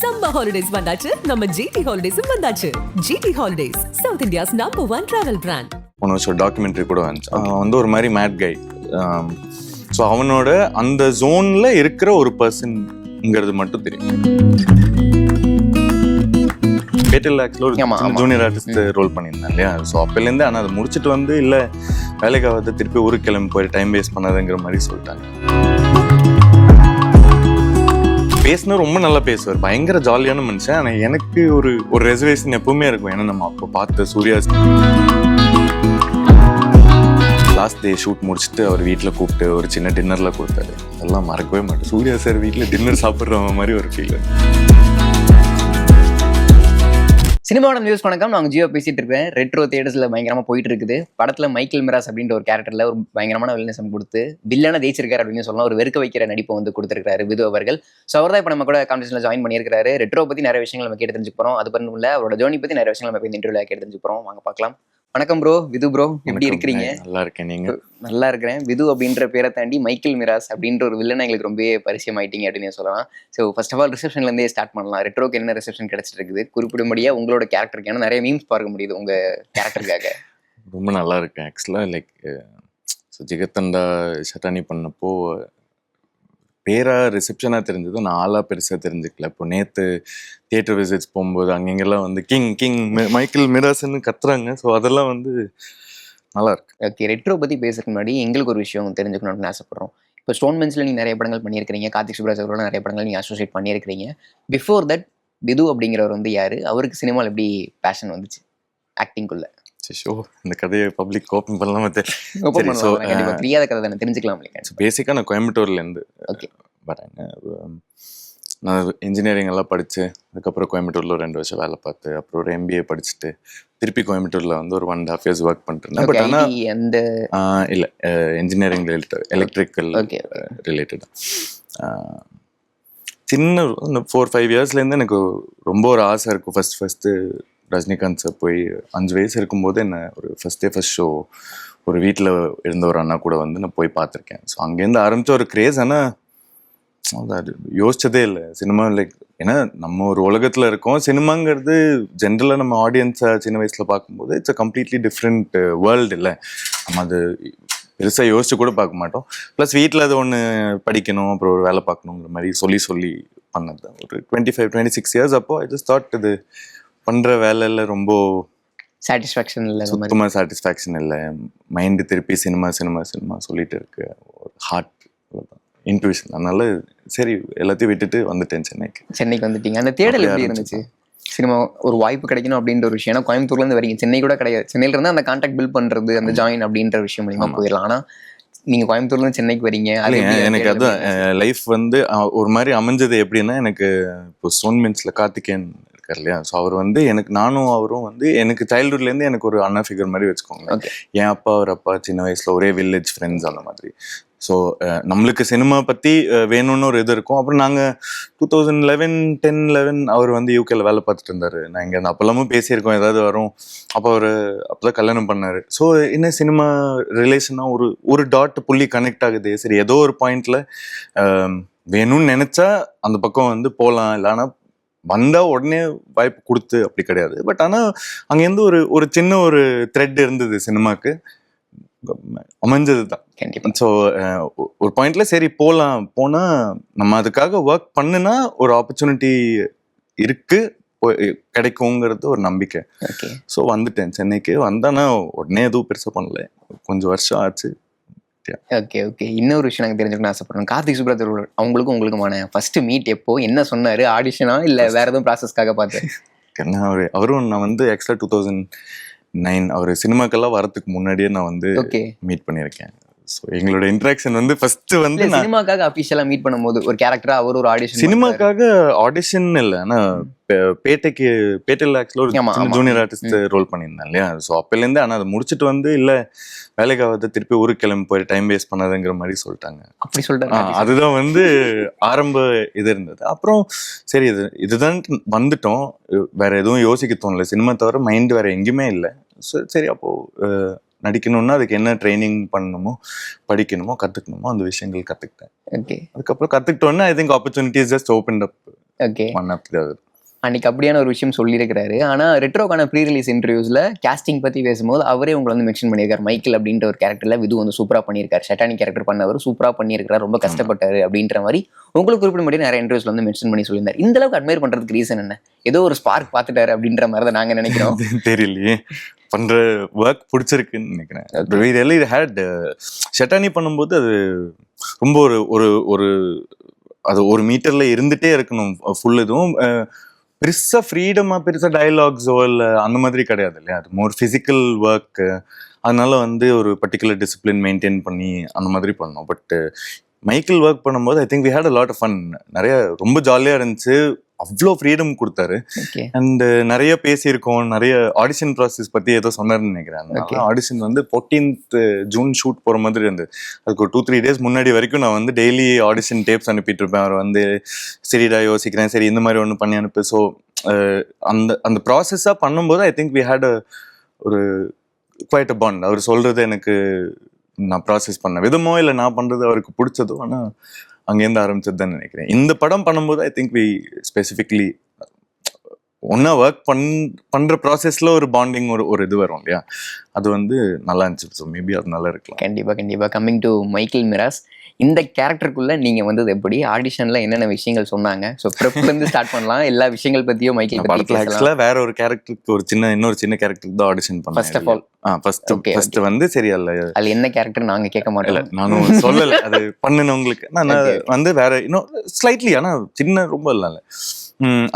Summer holidays வந்தாச்சு, நம்ம GD ஹாலிடேஸும் வந்தாச்சு. GD holidays, South India's #1 travel brand. போன வருஷம் டாக்குமெண்ட்ரி கூட வந்துச்சு. அவன் வந்து ஒரு மாதிரி மேட் கை. ஸோ அவனோட அந்த ஜோன்ல இருக்கிற ஒரு பர்சன்ங்கிறது மட்டும் தெரியும். பேட்டல் ஆக்சுவலாக ஜூனியர் ஆர்டிஸ்ட் ரோல் பண்ணியிருந்தேன் இல்லையா. ஸோ அப்போலேருந்து ஆனால் அதை முடிச்சுட்டு வந்து இல்லை வேலைக்காக திருப்பி ஊருக்கு கிளம்பி போய் டைம் வேஸ்ட் பண்ணாதுங்கிற மாதிரி சொல்லிட்டாங்க. பேசினா ரொம்ப நல்லா பேசுவார், பயங்கர ஜாலியான மனுஷன். ஆனால் எனக்கு ஒரு ரெசர்வேஷன் எப்பவுமே இருக்கும். ஏன்னா நம்ம அப்போ பார்த்த சூர்யா லாஸ்ட் டே ஷூட் முடிச்சுட்டு அவர் வீட்டில் கூப்பிட்டு ஒரு சின்ன டின்னரில் கொடுத்தாரு. அதெல்லாம் மறக்கவே மாட்டேன். சூர்யா சார் வீட்டில் டின்னர் சாப்பிட்ற மாதிரி ஒரு ஃபீல். சினிமாவோட நியூஸ் வணக்கம். நான் ஜியோ பேசிட்டு இருக்கேன். ரெட்ரோ தியேட்டர்ஸ்ல பயங்கரமா போயிட்டு இருக்குது. படத்துல மைக்கேல் மிராஸ் அப்படின்ற ஒரு கேரக்டர்ல ஒரு பயங்கரமான வில்லனிசம் கொடுத்து வில்லனா ஜெயிச்சிருக்காரு அப்படின்னு சொல்லலாம். ஒரு வெறுக்க வைக்கிற நடிப்பை வந்து கொடுத்திருக்காரு விது அவர்கள். ஸோ அவர் தான் இப்போ நம்ம கூட கான்வர்சேஷன்ல ஜாயின் பண்ணியிருக்காரு. ரெட்ரோ பத்தி நிறைய விஷயங்கள் நம்ம கேட்டு தெரிஞ்சுக்க போறோம். அது பண்ண இல்ல அவரோட ஜோனி பத்தி நிறைய விஷயங்கள் நம்ம இந்த இன்டர்வியூல கேட்டு தெரிஞ்சுக்க போறோம். வாங்க பார்க்கலாம். வணக்கம் ப்ரோ, விது ப்ரோ, எப்படி இருக்கிறீங்க? நல்லா இருக்கேன், நீங்க? நல்லா இருக்கிறேன். விது அப்படின்ற பேரை தாண்டி மைக்கேல் மிராஸ் அப்படின்ற ஒரு வில்லனை எங்களுக்கு ரொம்ப பரிச்சயம் ஆயிட்டீங்க அப்படின்னு சொல்லலாம். ஸோ ஃபர்ஸ்ட் ஆஃப் ஆல் ரிசெப்ஷன்ல இருந்தே ஸ்டார்ட் பண்ணலாம். ரெட்ரோக்கு என்ன ரிசெப்ஷன் கிடைச்சிட்டு இருக்குது குறிப்பிடும்படியா உங்களோட கேரக்டருக்கு? ஏன்னா நிறைய மீம்ஸ் பார்க்க முடியுது உங்க கேரக்டருக்காக. ரொம்ப நல்லா இருக்கேன் ஆக்சுவலா. லைக் ஜிகத்தண்டா ஷட்டானி பண்ணப்போ பேரா ரிசெப்ஷனாக தெரிஞ்சது, நான் ஆளாக பெருசாக தெரிஞ்சுக்கல. இப்போ நேற்று தியேட்டர் விசிட்ஸ் போகும்போது அங்கெங்கெல்லாம் வந்து கிங் மைக்கேல் மிராஸ்ன்னு கத்துறாங்க. ஸோ அதெல்லாம் வந்து நல்லா இருக்கு. ஓகே, ரெட்ரோ பற்றி பேசுறதுக்கு முன்னாடி எங்களுக்கு ஒரு விஷயம் தெரிஞ்சுக்கணும்னு ஆசைப்படுறோம். இப்போ ஸ்டோன் பெஞ்சில் நீங்கள் நிறைய படங்கள் பண்ணியிருக்கிறீங்க, கார்த்திக் சுப்ராஜ் அவரோட நிறைய படங்கள் நீங்கள் அசோசியேட் பண்ணியிருக்கிறீங்க. பிஃபோர் தட் விது அப்படிங்கிறவர் வந்து யாரு? அவருக்கு சினிமாவில் எப்படி பேஷன் வந்துச்சு ஆக்டிங்குள்ள? ஷோ இந்த கதையை பப்ளிக் ஓப்பன் பண்ணலாமா? தெரியாத கதை தானே, தெரிஞ்சுக்கலாம். பேசிக்காக நான் கோயம்புத்தூர்லேருந்து வரேங்க. நான் இன்ஜினியரிங் எல்லாம் படித்து அதுக்கப்புறம் கோயம்புத்தூரில் ஒரு 2 வருஷம் வேலை பார்த்து அப்புறம் ஒரு MBA படிச்சுட்டு திருப்பி கோயம்புத்தூரில் வந்து ஒரு 1.5 years ஒர்க் பண்ணிட்டு. பட் ஆனால் இல்லை, இன்ஜினியரிங் ரிலேட்டட், எலக்ட்ரிக்கல் ரிலேட்டட். சின்ன 4-5 yearsலேருந்து எனக்கு ரொம்ப ஒரு ஆசை இருக்கும். ஃபஸ்ட்டு ரஜினிகாந்த் சார் போய் 5 வயசு இருக்கும்போது என்ன ஒரு ஃபர்ஸ்ட் ஷோ ஒரு வீட்டில் இருந்த ஒரு அண்ணா கூட வந்து நான் போய் பார்த்துருக்கேன். ஸோ அங்கேருந்து ஆரம்பித்த ஒரு கிரேஸ். ஆனால் அது யோசிச்சதே இல்லை சினிமா. லைக் ஏன்னா நம்ம ஒரு உலகத்தில் இருக்கோம். சினிமாங்கிறது ஜென்ரலாக நம்ம ஆடியன்ஸை சின்ன வயசில் பார்க்கும்போது it's a completely different world. இல்லை நம்ம அது பெருசாக யோசிச்சு கூட பார்க்க மாட்டோம். ப்ளஸ் வீட்டில் அது ஒன்று படிக்கணும் அப்புறம் ஒரு வேலை பார்க்கணுங்கிற மாதிரி சொல்லி பண்ணது ஒரு 25-26 years. அப்போ ஐ ஜஸ்ட் தாட் இது பண்ணுற வேலையில் ரொம்ப சாட்டிஸ்ஃபேக்ஷன் இல்லை, சுத்தமாக சாட்டிஸ்ஃபேக்ஷன் இல்லை. மைண்டு திருப்பி சினிமா சொல்லிட்டு இருக்கு. ஒரு ஹார்ட் இன்ட்யூஷன். அதனால சரி எல்லாத்தையும் விட்டுட்டு வந்துட்டேன் சென்னைக்கு வந்துட்டீங்க. அந்த தேடல் எப்படி இருந்துச்சு? சினிமா ஒரு வாய்ப்பு கிடைக்கணும் அப்படின்ற ஒரு விஷயம். ஏன்னா கோயம்புத்தூர்லேருந்து வரீங்க, சென்னை கூட கிடையாது. சென்னையில இருந்து அந்த கான்டாக்ட் பில்ட் பண்ணுறது, அந்த ஜாயின் அப்படின்ற விஷயம் மூலியமா போயிடலாம். ஆனால் நீங்க கோயம்புத்தூர்ல சென்னைக்கு வரீங்க. எனக்கு அதுதான் லைஃப் வந்து ஒரு மாதிரி அமைஞ்சது. எப்படின்னா எனக்கு இப்போ ஸ்டோன் பெஞ்ச்ல கார்த்திகேயன் இருக்கார் இல்லையா. ஸோ அவர் வந்து எனக்கு, நானும் அவரும் வந்து எனக்கு சைல்ட்ஹுட்லேருந்து எனக்கு ஒரு அண்ணா ஃபிகர் மாதிரி வச்சுக்கோங்க. என் அப்பா அவர் அப்பா சின்ன வயசுல ஒரே வில்லேஜ் ஃப்ரெண்ட்ஸ் அந்த மாதிரி. ஸோ நம்மளுக்கு சினிமா பற்றி வேணும்னு ஒரு இது இருக்கும். அப்புறம் நாங்கள் 2010-11 அவர் வந்து யூகேல வேலை பார்த்துட்டு இருந்தார். நான் இங்கே அப்போல்லாமும் பேசியிருக்கோம், ஏதாவது வரும். அப்போதான் கல்யாணம் பண்ணார். ஸோ என்ன சினிமா ரிலேஷனாக ஒரு டாட் புள்ளி கனெக்ட் ஆகுது. சரி ஏதோ ஒரு பாயிண்ட்ல வேணும்னு நினச்சா அந்த பக்கம் வந்து போகலாம். இல்லை ஆனால் வந்தால் உடனே வாய்ப்பு கொடுத்து அப்படி கிடையாது. பட் ஆனால் அங்கேருந்து ஒரு சின்ன ஒரு த்ரெட் இருந்தது சினிமாவுக்கு, அமைஞ்சது தான். ஸோ ஒரு பாயிண்ட்ல சரி போனா நம்ம அதுக்காக ஒர்க் பண்ணுனா ஒரு ஆப்பர்ச்சுனிட்டி இருக்கு, கிடைக்குங்கிறது ஒரு நம்பிக்கை. ஸோ வந்துட்டேன் சென்னைக்கு. வந்தானா உடனே எதுவும் பெருசாக பண்ணல, கொஞ்சம் வருஷம் ஆச்சு. ஓகே. இன்னொரு விஷயம் நாங்கள் தெரிஞ்சுக்கணும்னு ஆசைப்படுறோம். கார்த்திக் சுப்ராஜ் அவங்களுக்கும் உங்களுக்குமான ஃபர்ஸ்ட் மீட் எப்போ, என்ன சொன்னாரு? ஆடிஷனா இல்லை வேற எதுவும் ப்ராசஸ்க்காக பார்த்து? அவரும் நான் வந்து ஆக்சுவலா 2009 அவர் சினிமாக்கெல்லாம் வரதுக்கு முன்னாடியே நான் வந்து மீட் பண்ணியிருக்கேன். ஸோ எங்களோட இன்ட்ராக்ஷன் வந்து ஃபர்ஸ்ட் வந்து சினிமாக்காக அஃபிஷியலா மீட் பண்ணும்போது ஒரு கேரக்டரா அவர் ஒரு ஆடிஷன். சினிமாக்காக ஆடிஷன் இல்லை, ஆனால் பேட்டையில் ஆக்சுவலாக ஒரு ஜூனியர் ஆர்டிஸ்ட் ரோல் பண்ணியிருந்தேன் இல்லையா. ஸோ அப்போலேருந்து ஆனால் அதை முடிச்சுட்டு வந்து இல்லை வேலைக்காக திருப்பி ஊருக்கு கிளம்பி போய் டைம் வேஸ்ட் பண்ணாதுங்கிற மாதிரி சொல்லிட்டாங்க. அப்படி சொல்லிட்டாங்க. அதுதான் வந்து ஆரம்ப இது இருந்தது. அப்புறம் சரி இதுதான் வந்துட்டோம், வேற எதுவும் யோசிக்க தோணல. சினிமா தவிர மைண்டு வேற எங்கேயுமே இல்லை. சரி அப்போ நடிக்கணும்னா அதுக்கு என்ன ட்ரைனிங் பண்ணணுமோ படிக்கணுமோ கற்றுக்கணுமோ அந்த விஷயங்கள் கற்றுக்கிட்டேன். அதுக்கப்புறம் கற்றுக்கிட்டோன்னா I think opportunities just open up okay. One of the அன்னைக்கு அப்படியான ஒரு விஷயம் சொல்லியிருக்கிறாரு. ஆனா ரெட்ரோக்கான ப்ரீ ரிலீஸ் இன்டர்வியூஸ்ல கேஸ்டிங் பத்தி பேசும்போது அவரே உங்களை வந்து மென்ஷன் பண்ணியிருக்காரு. மைக்கேல் அப்படின்ற ஒரு கேரக்டர்ல விது வந்து சூப்பரா பண்ணியிருக்காரு, ஷட்டானி கேரக்டர் பண்ணவர் சூப்பரா பண்ணியிருக்காரு, ரொம்ப கஷ்டப்பட்டாரு அப்படின்ற மாதிரி உங்களுக்கு குறிப்பிட்ட நிறைய இன்டர்வியூஸ்ல வந்து மென்ஷன் பண்ணி சொல்லியிருந்தாரு. இந்த அளவுக்கு அட்மையர் பண்றதுக்கு ரீசன் என்ன? ஏதோ ஒரு ஸ்பார்க் பார்த்துட்டாரு அப்படின்ற மாதிரி தான் நாங்க நினைக்கிறோம். தெரியலையே, பண்ற ஒர்க் பிடிச்சிருக்குன்னு நினைக்கிறேன். ஷட்டானி பண்ணும்போது அது ரொம்ப ஒரு அது 1 மீட்டர்ல இருந்துட்டே இருக்கணும் ஃபுல். இதுவும் பெருசா ஃப்ரீடமா பெருசா டயலாக்ஸோ இல்லை அந்த மாதிரி கிடையாது இல்லையா, அது மோர் ஃபிசிக்கல் ஒர்க். அதனால வந்து ஒரு பர்டிகுலர் டிசிப்ளின் மெயின்டைன் பண்ணி அந்த மாதிரி பண்ணோம். பட் மைக்கேல் ஒர்க் பண்ணும்போது I think we had a lot of fun. நிறைய ரொம்ப ஜாலியா இருந்துச்சு, அவ்வளோ ஃப்ரீடம் கொடுத்தாரு. அண்ட் நிறைய பேசியிருக்கோம், நிறைய ஆடிஷன் ப்ராசஸ் பத்தி ஏதோ சொன்னார்னு நினைக்கிறேன். ஆடிஷன் வந்து 14th ஜூன் ஷூட் போற மாதிரி இருந்தது. அதுக்கு ஒரு 2-3 days முன்னாடி வரைக்கும் நான் வந்து டெய்லி ஆடிஷன் டேப்ஸ் அனுப்பிட்டு இருப்பேன். அவர் வந்து சரிடா யோசிக்கிறேன், சரி இந்த மாதிரி ஒன்று பண்ணி அனுப்பு. ஸோ அந்த ப்ராசஸாக பண்ணும்போது ஐ திங்க் வி ஹேட் ஒரு குவைட் அ பாண்ட். அவர் சொல்றது எனக்கு நான் ப்ராசஸ் பண்ண விதமோ இல்லை நான் பண்றது அவருக்கு பிடிச்சதோ, ஆனால் அங்கேருந்து ஆரம்பிச்சதுதான் நினைக்கிறேன். இந்த படம் பண்ணும்போது ஐ திங்க் வி ஸ்பெசிஃபிக்லி ஒன்னா ஒர்க் பண்ற ப்ராசஸ்ல ஒரு பாண்டிங் ஒரு இது வரும் இல்லையா, அது வந்து நல்லா இருந்துச்சு. ஸோ மேபி அது நல்லா இருக்கலாம். கண்டிப்பா. கம்மிங் டு மைக்கேல் மிராஸ், இந்த கேரக்டருக்குள்ள நீங்க வந்தது எப்படி? ஆடிஷன்ல என்னென்ன விஷயங்கள் சொன்னாங்க? ஸோ ப்ரெப்ல இருந்து ஸ்டார்ட் பண்ணலாம். எல்லா விஷயங்களையும் பத்தியும் மைக்கேல் படத்துல ஆக்சுவலா வேற ஒரு கேரக்டருக்கு இன்னொரு சின்ன கேரக்டருக்கு தான் ஆடிஷன் பண்ணேன். ஃபர்ஸ்ட் ஆஃப் ஆல் ஃபர்ஸ்ட் வந்து சரி அது என்ன கேரக்டர் நாங்க கேட்க மாட்டோம், நானும் சொல்லல. அது பண்ணுனவங்களுக்கு நான் வந்து வேற இன்னும் ஸ்லைட்லி, ஆனா சின்ன ரொம்ப இல்ல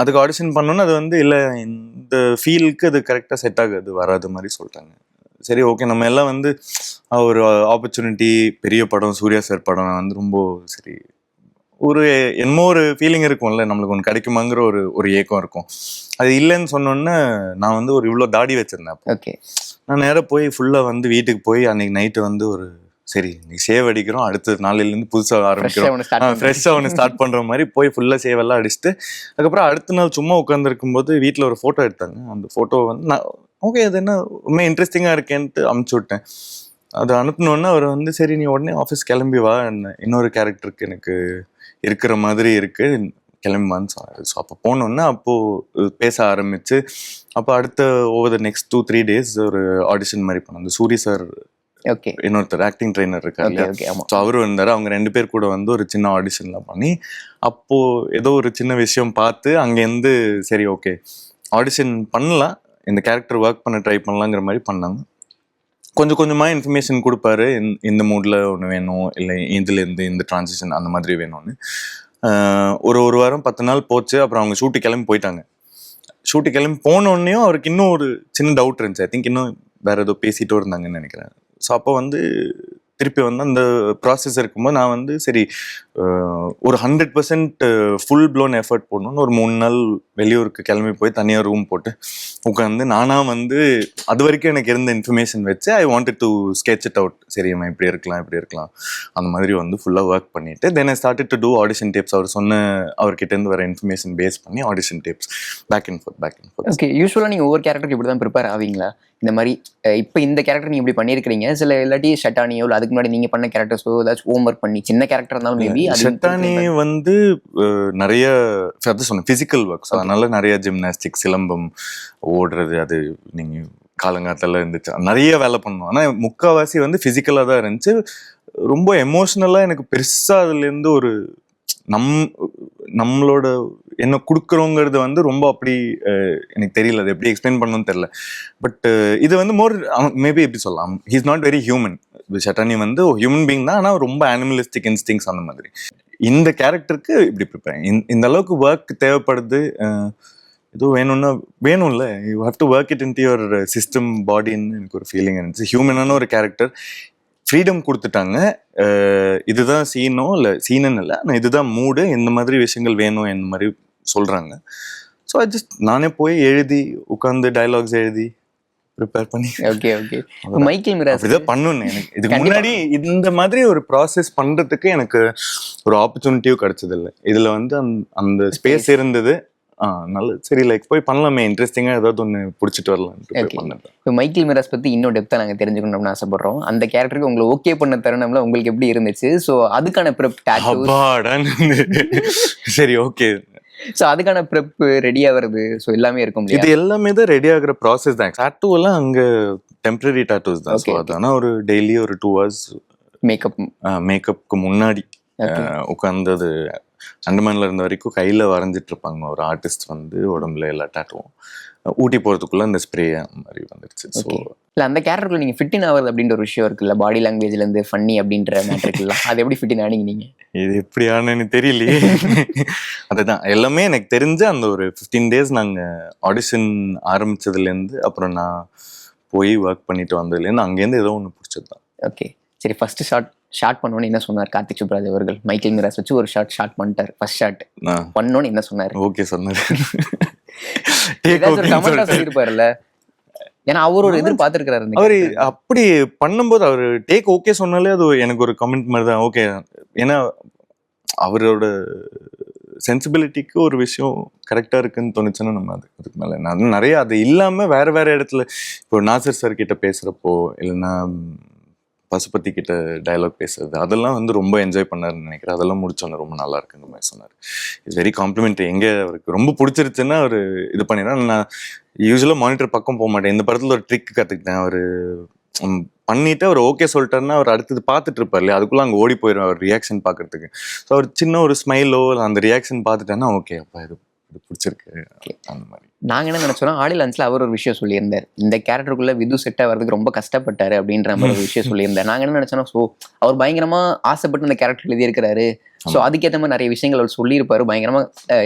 அதுக்கு ஆடிஷன் பண்ணோன்னு அது வந்து இல்ல இந்த ஃபீலுக்கு அது கரெக்டா செட் ஆகாது, வராது மாதிரி சொல்லிட்டாங்க. சரி ஓகே, நம்ம எல்லாம் வந்து ஒரு ஆப்பர்ச்சுனிட்டி, பெரிய படம், சூர்யா சார் படம் வந்து ரொம்ப சரி ஒரு என்னமோ ஒரு ஃபீலிங் இருக்கும்ல, நம்மளுக்கு ஒன்று கிடைக்குமாங்கிற ஒரு ஏக்கம் இருக்கும். அது இல்லைன்னு சொன்னோன்னே நான் வந்து இவ்வளோ தாடி வச்சிருந்தேன். ஓகே, நான் நேராக போய் ஃபுல்லாக வந்து வீட்டுக்கு போய் அன்னைக்கு நைட்டு வந்து சரி நீ சேவ் அடிக்கிறோம், அடுத்த நாளிலேருந்து புதுசாக ஆரம்பிக்கிறோம், ஃப்ரெஷ்ஷாக ஒன்று ஸ்டார்ட் பண்ணுற மாதிரி போய் ஃபுல்லாக சேவெல்லாம் அடிச்சுட்டு அதுக்கப்புறம் அடுத்த நாள் சும்மா உட்காந்துருக்கும் போது வீட்டில் ஒரு ஃபோட்டோ எடுத்தாங்க. அந்த ஃபோட்டோ வந்து நான் ஓகே அது என்ன ரொம்ப இன்ட்ரெஸ்டிங்காக இருக்கேன்ட்டு அனுப்பிச்சி விட்டேன். அதை அனுப்பினோடனே அவர் வந்து சரி நீ உடனே ஆஃபீஸ் கிளம்பி வா, இன்னொரு கேரக்டருக்கு எனக்கு இருக்கிற மாதிரி இருக்கு, கிளம்பிவான்னு சொன்னார். ஸோ அப்போ போனோன்னா அப்போது பேச ஆரம்பிச்சு அப்போ அடுத்த ஓவர் த நெக்ஸ்ட் 2-3 days ஒரு ஆடிஷன் மாதிரி பண்ணோம். அந்த சூரி சார் இன்னொருத்தர் ஆக்டிங் ட்ரைனர் இருக்காரு, ஸோ அவரு வந்தாரு. அவங்க 2 பேர் கூட வந்து ஒரு சின்ன ஆடிஷன்லாம் பண்ணி அப்போ ஏதோ ஒரு சின்ன விஷயம் பார்த்து அங்கேருந்து சரி ஓகே ஆடிஷன் பண்ணலாம், இந்த கேரக்டர் ஒர்க் பண்ண ட்ரை பண்ணலாங்கிற மாதிரி பண்ணாங்க. கொஞ்சம் கொஞ்சமாக இன்ஃபர்மேஷன் கொடுப்பாரு, இந்த மூடில் ஒன்று வேணும், இல்லை இதுலேருந்து இந்த ட்ரான்சிஷன் அந்த மாதிரி வேணும்னு. ஒரு வாரம் 10 நாள் போச்சு. அப்புறம் அவங்க ஷூட்டு கிளம்பி போயிட்டாங்க. ஷூட்டு கிளம்பி போனோடனேயும் அவருக்கு இன்னும் ஒரு சின்ன டவுட் இருந்துச்சு. ஐ திங்க் இன்னும் வேற ஏதோ பேசிட்டு இருந்தாங்கன்னு நினைக்கிறேன். ஸோ அப்போ வந்து திருப்பி வந்து அந்த ப்ராசஸ் இருக்கும்போது நான் வந்து சரி ஒரு 100% ஃபுல் ப்ளோன் எஃபர்ட் போடணும்னு ஒரு 3 நாள் வெளியூருக்கு கிளம்பி போய் தனியாக ரூம் போட்டு உட்காந்து நானாக வந்து அது வரைக்கும் எனக்கு இருந்த இன்ஃபர்மேஷன் வச்சு I wanted to sketch it out. சரி நம்ம இப்படி இருக்கலாம் அந்த மாதிரி வந்து ஃபுல்லாக ஒர்க் பண்ணிட்டு then I started to do audition tapes. அவர் அவர்கிட்டேருந்து வர இன்ஃபர்மேஷன் பேஸ் பண்ணி audition tapes back and forth. Okay, யூஸ்வலாக நீங்கள் ஒவ்வொரு கேரக்டருக்கு இப்படி தான் ப்ரிப்பேர் ஆவீங்களா? இந்த மாதிரி இப்போ இந்த கேரக்டர் நீங்கள் இப்படி பண்ணியிருக்கிறீங்க, சில இல்லாட்டி ஷட்டானியோ இல்லை அதுக்கு முன்னாடி நீங்கள் பண்ண கேரக்டர்ஸோ ஏதாச்சும் ஹோம் ஒர்க் பண்ணி சின்ன கேரக்டர் இருந்தாலும் மேபி ஷட்டானி வந்து நிறைய சொன்னேன் ஃபிசிக்கல் ஒர்க்ஸ், அதனால நிறைய ஜிம்னாஸ்டிக், சிலம்பம், ஓடுறது, அது நீங்கள் காலங்காலத்தில் இருந்துச்சு, நிறைய வேலை பண்ணுவோம். ஆனால் முக்கால்வாசி வந்து ஃபிசிக்கலாக தான் இருந்துச்சு. ரொம்ப எமோஷ்னலாக எனக்கு பெருசாக அதுலேருந்து ஒரு நம்மளோட என்ன கொடுக்குறோங்கிறது வந்து ரொம்ப அப்படி எனக்கு தெரியல, அது எப்படி எக்ஸ்பிளைன் பண்ணணும்னு தெரியல. பட் இது வந்து மோர் மேபி எப்படி சொல்லலாம், he is not very human. ஷட்டானி வந்து ஹியூமன் பீயிங் தான், ஆனால் ரொம்ப அனிமலிஸ்டிக் இன்ஸ்டிங்ஸ் அந்த மாதிரி. இந்த கேரக்டருக்கு இப்படி ப்ரிப்பேர் இந்த அளவுக்கு ஒர்க் தேவைப்படுது. ஏதோ வேணும்ல, you have to work it into your system பாடின்னு எனக்கு ஒரு ஃபீலிங் இருந்துச்சு. ஹியூமனான ஒரு கேரக்டர், ஃப்ரீடம் கொடுத்துட்டாங்க. இதுதான் சீனோ இல்லை சீனன்னு இல்லை, ஆனால் இதுதான் மூடு, இந்த மாதிரி விஷயங்கள் வேணும் இந்த மாதிரி சொல்கிறாங்க. ஸோ நானே போய் எழுதி உட்காந்து டயலாக்ஸ் எழுதி ப்ரிப்பேர் பண்ணி ஓகே மைக்கேல் மிராஸ் இதை பண்ணணும். எனக்கு இதுக்கு முன்னாடி இந்த மாதிரி ஒரு ப்ராசஸ் பண்ணுறதுக்கு எனக்கு ஒரு ஆப்பர்ச்சுனிட்டியும் கிடைச்சதில்லை. இதில் வந்து அந்த ஸ்பேஸ் இருந்தது. நல்ல சரி லைக் போய் பண்ணலாமே, இன்ட்ரெஸ்டிங்காக ஏதாவது ஒன்று பிடிச்சிட்டு வரலாம் பண்ணேன். இப்போ மைக்கேல் மிராஸ் பற்றி இன்னும் டெப்த்தாக நாங்கள் தெரிஞ்சுக்கணும்னு ஆசைப்படுறோம். அந்த கேரக்டருக்கு உங்களை ஓகே பண்ண தருணம்ல உங்களுக்கு எப்படி இருந்துச்சு? ஸோ அதுக்கான ப்ரெப் சரி ஓகே ஸோ அதுக்கான ப்ரெப் ரெடி ஆகுறது ஸோ எல்லாமே இருக்கும் இது எல்லாமே தான் ரெடி ஆகுற ப்ராசஸ் தான். டாட்டூ எல்லாம் அங்க டெம்பரரி டாட்டூஸ் தான். ஸோ அதான ஒரு டெய்லி ஒரு 2 hours மேக்கப்புக்கு முன்னாடி உட்கார்ந்தது அண்டமான்ல இருந்த வரைக்கும் கையில வரைஞ்சிட்டு இருப்பாங்க ஒரு ஆர்டிஸ்ட் வந்து உடம்புல எல்லா டாட்டூவும். ஊட்டி போறதுக்குள்ள இந்த ஸ்ப்ரே மாதிரி வந்துருச்சு. ஸோ இல்லை அந்த கேரக்டருக்குள்ள நீங்கள் ஃபிட்டின் ஆகுது அப்படின்ற ஒரு விஷயம் இருக்குல்ல, பாடி லாங்குவேஜ்லேருந்து ஃபன்னி அப்படின்ற மேட்ருக்குலாம் அது எப்படி ஃபிட்டின் ஆனீங்க நீங்கள்? இது எப்படி ஆனேன்னு தெரியலையே. அதுதான் எல்லாமே எனக்கு தெரிஞ்ச அந்த ஒரு 15 days நாங்கள் ஆடிஷன் ஆரம்பிச்சதுலேருந்து அப்புறம் நான் போய் ஒர்க் பண்ணிட்டு வந்ததுலேருந்து அங்கேருந்து ஏதோ ஒன்று பிடிச்சது தான். ஓகே சரி, ஃபர்ஸ்ட் ஷார்ட் பண்ணோன்னு என்ன சொன்னார் கார்த்திக் சுப்ராஜ் அவர்கள்? மைக்கேல் மிராஸ் வச்சு ஒரு ஷார்ட் பண்ணிட்டார். ஃபர்ஸ்ட் ஷார்ட் பண்ணோன்னு என்ன சொன்னார்? ஓகே சொன்னார். ஏதாச்சும் கமெண்டா சொல்லியிருப்பாருல்ல, ஏன்னா அவர் ஒரு எதிர்பார்த்திருக்கிறாரு. அவரு அப்படி பண்ணும்போது அவரு டேக் ஓகே சொன்னாலே அது எனக்கு ஒரு கமெண்ட் மாதிரி தான். ஓகே, ஏன்னா அவரோட சென்சிபிலிட்டிக்கு ஒரு விஷயம் கரெக்டா இருக்குன்னு தோணுச்சுன்னா நம்ம அதுக்கு மேல நான் நிறைய அது இல்லாம வேற இடத்துல இப்போ நாசர் சார் கிட்ட பேசுறப்போ இல்லைன்னா பசுபதி கிட்ட டயலாக் பேசுறது அதெல்லாம் வந்து ரொம்ப என்ஜாய் பண்ணாருன்னு நினைக்கிறேன். அதெல்லாம் முடிச்சோன்னு ரொம்ப நல்லா இருக்குன்னு மாதிரி சொன்னார். It's very complimentary. எங்கே அவருக்கு ரொம்ப பிடிச்சிருச்சுன்னா அவர் இது பண்ணிடுறேன். நான் யூஸ்வலாக மானிட்டர் பக்கம் போக மாட்டேன். இந்த படத்தில் ஒரு ட்ரிக் கற்றுக்கிட்டேன். அவர் பண்ணிட்டு அவர் ஓகே சொல்லிட்டாருன்னா அவர் அடுத்தது பார்த்துட்டு இருப்பார் இல்லையா, அதுக்குள்ளே அங்கே ஓடி போயிடும் அவர் ரியாக்ஷன் பார்க்கறதுக்கு. ஸோ அவர் சின்ன ஒரு ஸ்மைலோ அந்த ரியாக்ஷன் பார்த்துட்டேன்னா ஓகே அப்பா இது பிடிச்சிருக்கு அந்த மாதிரி. நாங்கள் என்ன நினைச்சோம்னா ஆடி லான்ச்ல அவர் ஒரு விஷயம் சொல்லியிருந்தார், இந்த கேரக்டருக்குள்ள விது செட் ஆகிறதுக்கு ரொம்ப கஷ்டப்பட்டாரு அப்படின்ற மாதிரி ஒரு விஷயம் சொல்லியிருந்தார். நாங்கள் என்ன நினைச்சோம்னா ஸோ அவர் பயங்கரமா ஆசைப்பட்டு அந்த கேரக்டர் எழுதி இருக்கிறாரு. ஸோ அதுக்கேற்ற மாதிரி நிறைய விஷயங்கள் அவர் சொல்லியிருப்பாரு. பயங்கரமா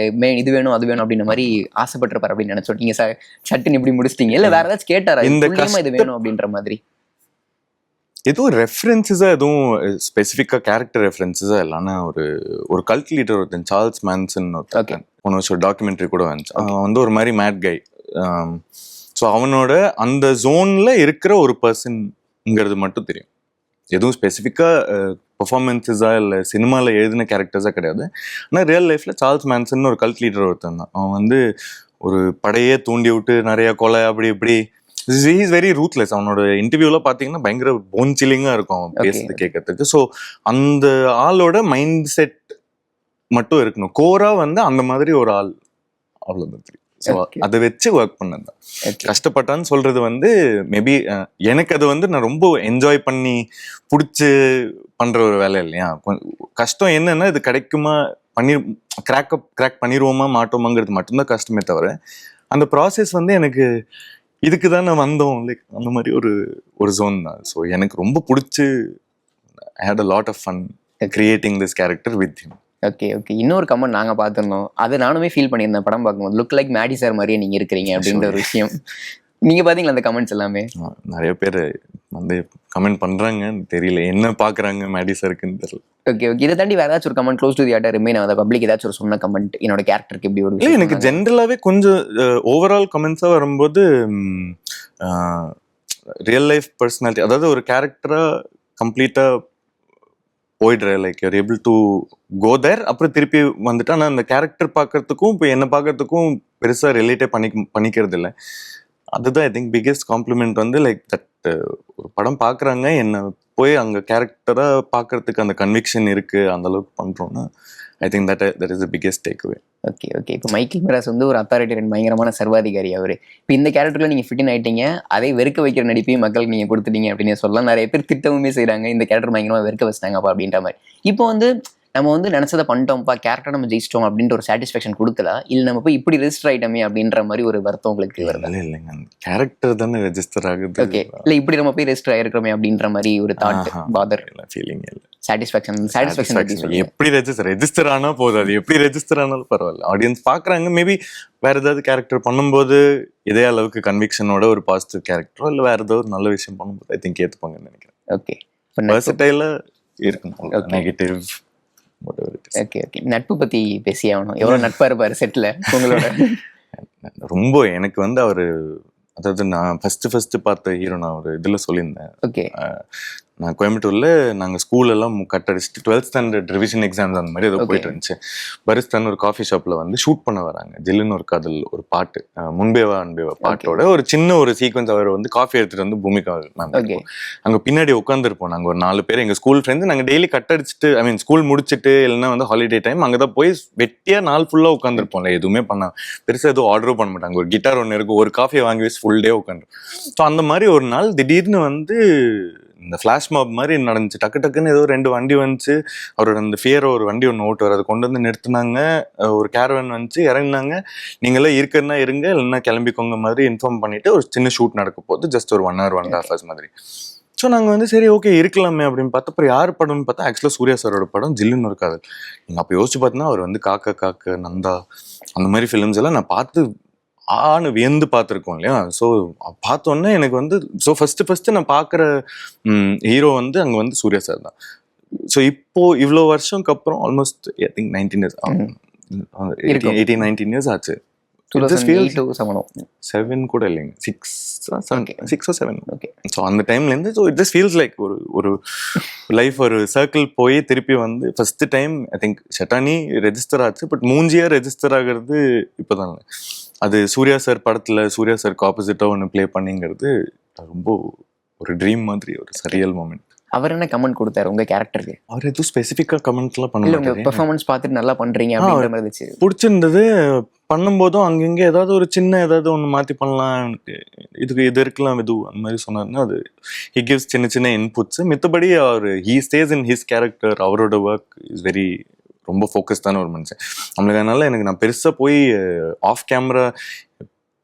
இது வேணும் அது வேணும் அப்படின்ற மாதிரி ஆசைப்பட்டிருப்பாரு அப்படின்னு நினைச்சோம். நீங்க சட்டுன்னு இப்படி முடிச்சிட்டீங்க, இல்லை வேற ஏதாச்சும் கேட்டாரா இது வேணும் அப்படின்ற மாதிரி? எதுவும் ரெஃபரன்ஸஸா எதுவும் ஸ்பெசிஃபிக்காக கேரக்டர் ரெஃபரன்ஸஸா இல்லைன்னா ஒரு கல்ட் லீடர் ஒருத்தன் சார்ல்ஸ் மேன்சன் ஒருத்தன் போன வருஷம் டாக்குமெண்ட்ரி கூட வந்துச்சு. அவன் வந்து ஒரு மாதிரி மேட் கை. ஸோ அவனோட அந்த ஜோன்ல இருக்கிற ஒரு பர்சன்ங்கிறது மட்டும் தெரியும். எதுவும் ஸ்பெசிஃபிக்காக பெர்ஃபார்மன்ஸஸா இல்லை சினிமாவில் எழுதின கேரக்டர்ஸாக கிடையாது. ஆனால் ரியல் லைஃப்ல சார்ல்ஸ் மேன்சன் ஒரு கல்ட் லீடர் ஒருத்தன் தான். அவன் வந்து ஒரு படையே தூண்டி விட்டு நிறைய கொலை அப்படி இப்படி இஸ் வெரி ரூத்லெஸ். அவனோட இன்டர்வியூல பாத்தீங்கன்னா பயங்கர போன் சில்லிங்கா இருக்கும் அவன் பேசுறது கேட்கறதுக்கு. ஸோ அந்த ஆளோட மைண்ட் செட் மட்டும் இருக்கணும். கோரா வந்து அந்த மாதிரி ஒரு ஆள், அவ்வளவுதான் தெரியும். ஸோ அதை வச்சு ஒர்க் பண்ணதான். கஷ்டப்பட்டான்னு சொல்றது வந்து மேபி எனக்கு அது வந்து நான் ரொம்ப என்ஜாய் பண்ணி பிடிச்சி பண்ற ஒரு வேலை இல்லையா. கஷ்டம் என்னன்னா இது கிடைக்குமா கிராக் பண்ணிடுவோமா மாட்டோமாங்கிறது மட்டும்தான் கஷ்டமே தவிர அந்த ப்ராசஸ் வந்து எனக்கு இதுக்கு தான் நான் வந்தோம் லைக் அந்த மாதிரி ஒரு ஜோன் தான். ஸோ எனக்கு ரொம்ப பிடிச்சி I had a lot of fun creating this character with him. Okay இன்னொரு கமெண்ட் நாங்கள் பார்த்துருந்தோம், அது நானுமே ஃபீல் பண்ணியிருந்தேன் படம் பார்க்கும்போது. லுக் லைக் மேடி சார் மாதிரியே நீங்கள் இருக்கிறீங்க அப்படின்ற ஒரு விஷயம். நீங்கள் பார்த்தீங்களா அந்த கமெண்ட்ஸ் எல்லாமே? நிறைய பேர் வந்து கமெண்ட் பண்ணுறாங்கன்னு தெரியல, என்ன பார்க்குறாங்க மேடி சாருக்குன்னு தெரியல. ஓகே இதை தாண்டி வேறு ஏதாச்சும் ஒரு comment close to the order remain ஆகுது பப்ளிக் ஏதாச்சும் ஒரு சொன்ன கமெண்ட் என்னோட கேரக்டருக்கு இப்படி ஒரு இல்லை எனக்கு ஜென்ரலாகவே கொஞ்சம் ஓவரால் கமெண்ட்ஸாக வரும்போது ரியல் லைஃப் பர்சனாலிட்டி, அதாவது ஒரு கேரக்டராக கம்ப்ளீட்டாக போயிடுறேன். Like you're able to go there, அப்புறம் திருப்பி வந்துட்டு. ஆனால் அந்த கேரக்டர் பார்க்கறதுக்கும் இப்போ என்ன பார்க்கறதுக்கும் பெருசாக ரிலேட்டே பண்ணிக்கிறது இல்லை. அதுதான் ஐ திங்க் பிக்கெஸ்ட் காம்ப்ளிமெண்ட் வந்து லைக் தட் ஒரு படம் பார்க்குறாங்க, என்ன போய் அங்கே கேரக்டராக பார்க்கறதுக்கு அந்த கன்விக்ஷன் இருக்குது, அந்த அளவுக்கு பண்ணுறோன்னா I think that is the biggest take away. Okay இப்போ மைக்கேல் மிராஸ் வந்து ஒரு அத்தாரிட்டேரியன் பயங்கரமான சர்வாதிகாரி அவர். இப்போ இந்த கேரக்டரில் நீங்கள் ஃபிட்டின் ஆகிட்டீங்க, அதை வெறுக்க வைக்கிற நடிப்பையும் மக்களுக்கு நீங்கள் கொடுத்துட்டீங்க அப்படின்னு சொல்லலாம். நிறைய பேர் திட்டமுமே செய்கிறாங்க, இந்த கேரக்டர் பயங்கரமாக வெறுக்க வச்சிட்டாங்கப்பா அப்படின்ற மாதிரி. இப்போ வந்து நம்ம வந்து நினச்சதை பண்ணிட்டோம்ப்பா, கேரக்டர் நம்ம ஜெயிச்சிட்டோம் அப்படின்ற ஒரு சாட்டிஸ்ஃபேக்ஷன் கொடுக்கல, இல்லை நம்ம போய் இப்படி ரெஜிஸ்டர் ஆகிட்டோமே அப்படின்ற மாதிரி ஒரு வருத்தம் உங்களுக்கு வருது? இல்லைங்க, கேரக்டர் தானே ரெஜிஸ்டர் ஆகுது. ஓகே இல்லை இப்படி நம்ம போய் ரெஜிஸ்டர் ஆகிருக்கிறோமே அப்படின்ற மாதிரி ஒரு தாட் பாதர் ஃபீலிங் இல்லை. சாட்டிஸ்ஃபேக்ஷன் எப்படி ரெஜிஸ்டர் ஆனா போதும், அது எப்படி ரெஜிஸ்டர் ஆனாலும் பரவாயில்ல. ஆடியன்ஸ் பாக்குறாங்க, மேபி வேற ஏதாவது கேரக்டர் பண்ணும்போது இதே அளவுக்கு கன்விக்ஷனோட ஒரு பாசிட்டிவ் கேரக்டரோ இல்லை வேற ஏதாவது ஒரு நல்ல விஷயம் பண்ணும்போது ஐ திங்க் ஏத்துப்பாங்கன்னு நினைக்கிறேன். ஓகே வெர்சடைலா இருக்கணும், நெகட்டிவ் ஓகே நட்பு பத்தி பேசி ஆகணும். எவ்வளவு நட்பா இருப்பாரு செட்ல உங்களோட? ரொம்ப எனக்கு வந்து அவரு, அதாவது நான் ஃபர்ஸ்ட் பார்த்த ஹீரோ நான் ஒரு இதுல சொல்லியிருந்தேன். ஓகே நான் கோயம்புத்தூர்ல நாங்கள் ஸ்கூல் எல்லாம் கட் அடிச்சுட்டு 12th ஸ்டாண்டர்ட் ரிவிஷன் எக்ஸாம்ஸ் அந்த மாதிரி ஏதோ போயிட்டு இருந்துச்சு. பரிஸ்தான் ஒரு காஃபி ஷாப்ல வந்து ஷூட் பண்ண வராங்க. ஜில்லுன்னு ஒரு காதல் ஒரு பாட்டு, முன்பேவா அன்பேவா பாட்டோட ஒரு சின்ன ஒரு சீக்வன்ஸ். அவர் வந்து காஃபி எடுத்துட்டு வந்து பூமிகா மேம் அங்க பின்னாடி உட்காந்துருப்போம். நாங்கள் ஒரு 4 பேர் எங்க ஸ்கூல் ஃப்ரெண்ட்ஸ். நாங்கள் டெய்லி கட் அடிச்சுட்டு ஸ்கூல் முடிச்சுட்டு இல்லைன்னா வந்து ஹாலிடே டைம் அங்கதான் போய் வெட்டியா நாள் ஃபுல்லா உட்காந்துருப்போம்ல, எதுவுமே பண்ண பெருசா எதுவும் ஆர்டரும் பண்ண மாட்டாங்க. ஒரு கிட்டார் ஒன்று இருக்கும், ஒரு காஃபியை வாங்கி வச்சு ஃபுல் டே உட்காந்து. ஸோ அந்த மாதிரி ஒரு நாள் திடீர்னு வந்து இந்த ஃபிளாஷ் மாப் மாதிரி நடந்துச்சு. டக்கு டக்குன்னு ஏதோ 2 வண்டி வந்துச்சு. அவரோட அந்த ஃபியரை ஒரு வண்டி ஒன்று ஓட்டுவார், அதை கொண்டு வந்து நிறுத்தினாங்க. ஒரு கேரவன் வந்துச்சு, இறங்கினாங்க. நீங்களே இருக்குன்னா இருங்க இல்லைன்னா கிளம்பிக்கோங்க மாதிரி இன்ஃபார்ம் பண்ணிட்டு ஒரு சின்ன ஷூட் நடக்க போகுது. ஜஸ்ட் ஒரு 1 hour 1.5 hours மாதிரி. ஸோ நாங்கள் வந்து சரி ஓகே இருக்கலாமே அப்படின்னு பார்த்தா அப்புறம் யார் படம்னு பார்த்தா ஆக்சுவலாக சூர்யா சாரோட படம் ஜில்லுன்னு ஒரு காதல். நீங்கள் அப்போ யோசிச்சு பார்த்தீங்கன்னா அவர் வந்து காக்க காக்க நந்தா அந்த மாதிரி ஃபிலிம்ஸ் எல்லாம் நான் பார்த்து வியந்து பார்த்துருக்கோம் இல்லையா. ஸோ பார்த்தோன்னே எனக்கு வந்து ஸோ ஃபர்ஸ்ட் நான் பார்க்குற ஹீரோ வந்து அங்கே வந்து சூர்யா சார் தான். ஸோ இப்போ இவ்வளோ வருஷம்க்கு அப்புறம் almost I think 19 years 18-19 years ஆச்சு. 7 கூட இல்லைங்க, 6 or 7. ஸோ அந்த டைம்லேருந்து so it just feels like ஒரு லைஃப் ஒரு சர்க்கிள் போய் திருப்பி வந்து ஃபர்ஸ்ட் டைம் ஐ திங்க் ஷட்டானி ரெஜிஸ்டர் ஆச்சு. பட் மூஞ்சியா ரெஜிஸ்டர் ஆகிறது இப்போதான். அது சூர்யா சார் படத்துல சூர்யா சாருக்கு ஆப்போசிட்டா ஒன்று ப்ளே பண்ணிங்கிறது ரொம்ப ஒரு ட்ரீம் மாதிரி, ஒரு சரியல் மூமெண்ட். அவர் என்ன கமெண்ட் கொடுத்தாரு உங்க கேரக்டருக்கு? அவர் எதுவும் ஸ்பெசிஃபிக்கா கமெண்ட்லாம் பண்ணல. உங்க பெர்ஃபார்மன்ஸ் பார்த்துட்டு நல்லா பண்றீங்க அப்படின்ற மாதிரி இருந்துச்சு, பிடிச்சிருந்தது. பண்ணும்போதும் அங்கங்கே ஏதாவது ஒரு சின்ன ஏதாவது ஒன்று மாற்றி பண்ணலாம், இதுக்கு இது இருக்கலாம் இது அந்த மாதிரி சொன்னார்னா அது ஹி கிவ்ஸ் சின்ன சின்ன இன்புட்ஸ். மித்தபடி அவர் he stays in his character. அவரோட ஒர்க் இஸ் வெரி ரொம்ப ஃபோக்கஸ்டான ஒரு மனுஷன் நம்மளுக்கு. அதனால எனக்கு நான் பெருசாக போய் ஆஃப் கேமரா